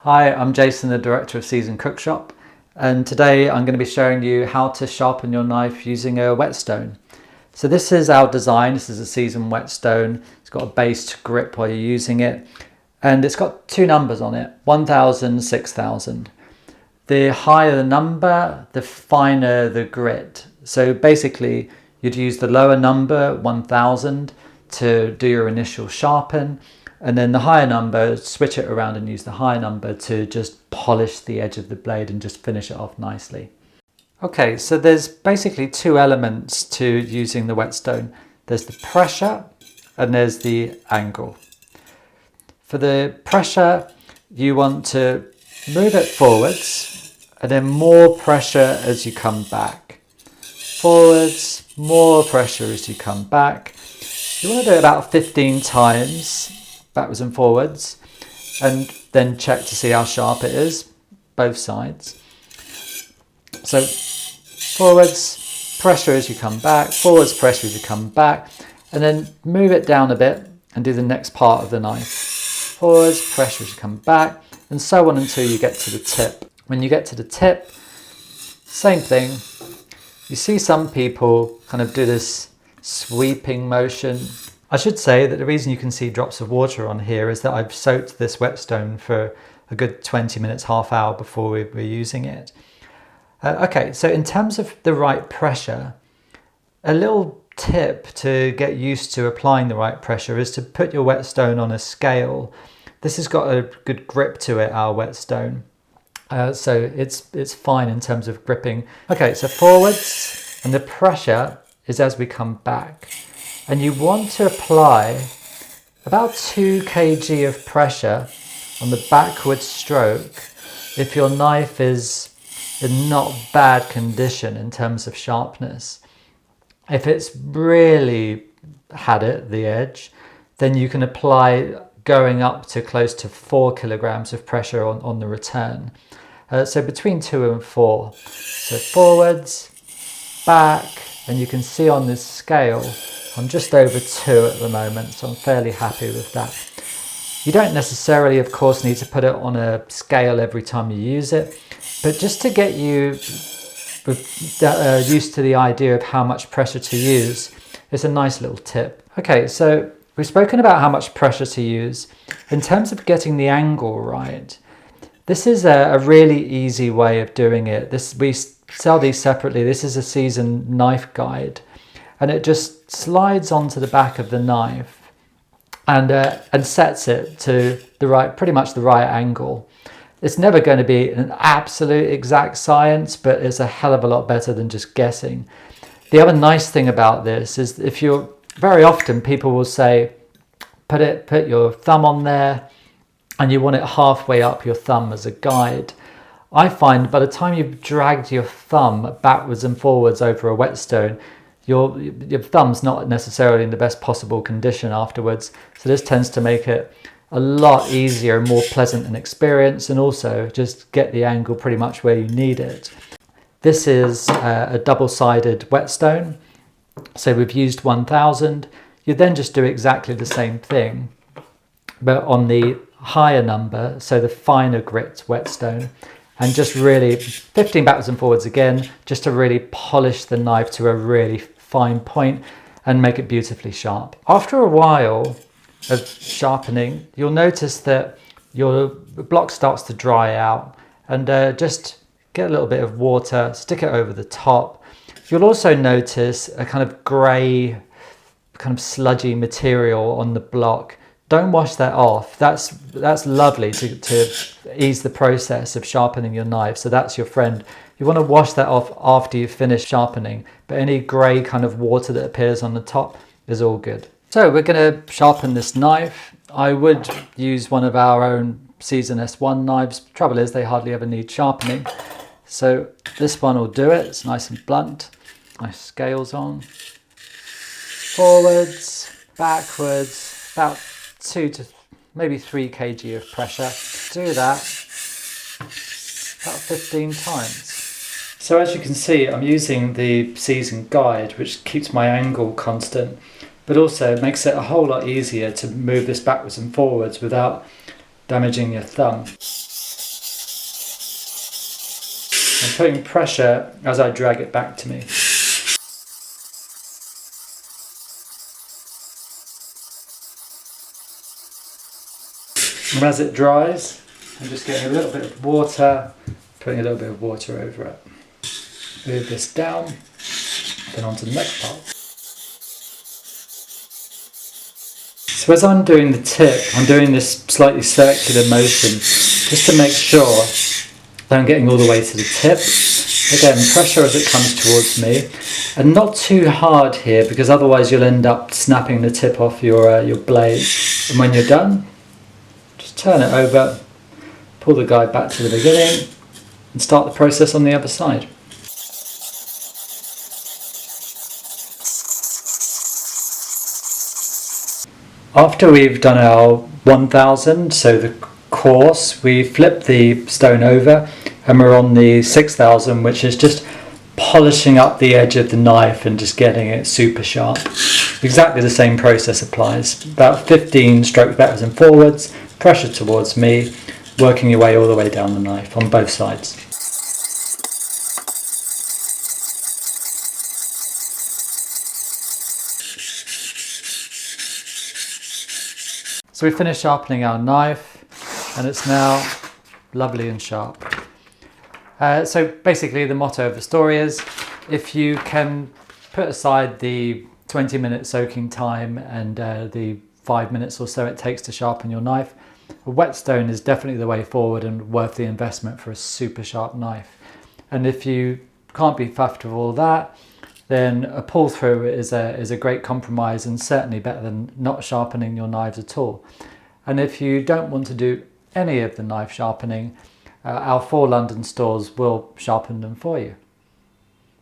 Hi, I'm Jason, the director of Seasoned Cookshop, and today I'm going to be showing you how to sharpen your knife using a whetstone. So this is our design. This is a seasoned whetstone. It's got a base grip while you're using it, and it's got two numbers on it, 1000, 6000. The higher the number, the finer the grit. So basically you'd use the lower number, 1000, to do your initial sharpen, and then the higher number, switch it around and use the higher number to just polish the edge of the blade and just finish it off nicely. Okay, so there's basically two elements to using the whetstone. There's the pressure and there's the angle. For the pressure, you want to move it forwards and then more pressure as you come back. Forwards, more pressure as you come back. You want to do it about 15 times. Backwards and forwards, and then check to see how sharp it is, both sides. So forwards, pressure as you come back, forwards, pressure as you come back, and then move it down a bit and do the next part of the knife. Forwards, pressure as you come back, and so on until you get to the tip. When you get to the tip, same thing. You see some people kind of do this sweeping motion. I should say that the reason you can see drops of water on here is that I've soaked this whetstone for a good 20 minutes, half hour before we're using it. Okay, so in terms of the right pressure, a little tip to get used to applying the right pressure is to put your whetstone on a scale. This has got a good grip to it, our whetstone. So it's fine in terms of gripping. Okay, so forwards, and the pressure is as we come back. And you want to apply about 2 kg of pressure on the backward stroke if your knife is in not bad condition in terms of sharpness. If it's really had it, the edge, then you can apply going up to close to 4 kilograms of pressure on the return. So between 2 and 4. So forwards, back, and you can see on this scale I'm just over 2 at the moment, so I'm fairly happy with that. You don't necessarily, of course, need to put it on a scale every time you use it, but just to get you used to the idea of how much pressure to use, it's a nice little tip. Okay, so we've spoken about how much pressure to use. In terms of getting the angle right, this is a really easy way of doing it. We sell these separately. This is a seasoned knife guide, and it just slides onto the back of the knife and sets it to the right, pretty much the right angle. It's never going to be an absolute exact science, but it's a hell of a lot better than just guessing. The other nice thing about this is very often people will say, put your thumb on there and you want it halfway up your thumb as a guide. I find by the time you've dragged your thumb backwards and forwards over a whetstone, your thumb's not necessarily in the best possible condition afterwards. So this tends to make it a lot easier and more pleasant an experience, and also just get the angle pretty much where you need it. This is a double-sided whetstone. So we've used 1000. You then just do exactly the same thing, but on the higher number, so the finer grit whetstone, and just really 15 backwards and forwards again, just to really polish the knife to a really fine point and make it beautifully sharp. After a while of sharpening, you'll notice that your block starts to dry out, and just get a little bit of water, stick it over the top. You'll also notice a kind of grey, kind of sludgy material on the block. Don't wash that off. That's lovely to ease the process of sharpening your knife. So that's your friend. You want to wash that off after you finish sharpening, but any grey kind of water that appears on the top is all good. So we're going to sharpen this knife. I would use one of our own Seasoned S1 knives. Trouble is they hardly ever need sharpening. So this one will do it. It's nice and blunt. Nice scales on. Forwards, backwards, about 2 to maybe 3 kg of pressure. Do that about 15 times. So as you can see, I'm using the seasoned guide, which keeps my angle constant, but also makes it a whole lot easier to move this backwards and forwards without damaging your thumb. and putting pressure as I drag it back to me. And as it dries, I'm just getting a little bit of water, putting a little bit of water over it. Move this down, then onto the next part. So as I'm doing the tip, I'm doing this slightly circular motion just to make sure that I'm getting all the way to the tip. Again, pressure as it comes towards me, and not too hard here because otherwise you'll end up snapping the tip off your blade. And when you're done, just turn it over, pull the guide back to the beginning, and start the process on the other side. After we've done our 1000, so the course, we flip the stone over and we're on the 6000, which is just polishing up the edge of the knife and just getting it super sharp. Exactly the same process applies. About 15 strokes backwards and forwards, pressure towards me, working your way all the way down the knife on both sides. So we finished sharpening our knife and it's now lovely and sharp. So basically the motto of the story is, if you can put aside the 20-minute soaking time and the 5 minutes or so it takes to sharpen your knife, a whetstone is definitely the way forward and worth the investment for a super sharp knife. And if you can't be fussed with all that, then a pull through is a great compromise and certainly better than not sharpening your knives at all. And if you don't want to do any of the knife sharpening, our 4 London stores will sharpen them for you.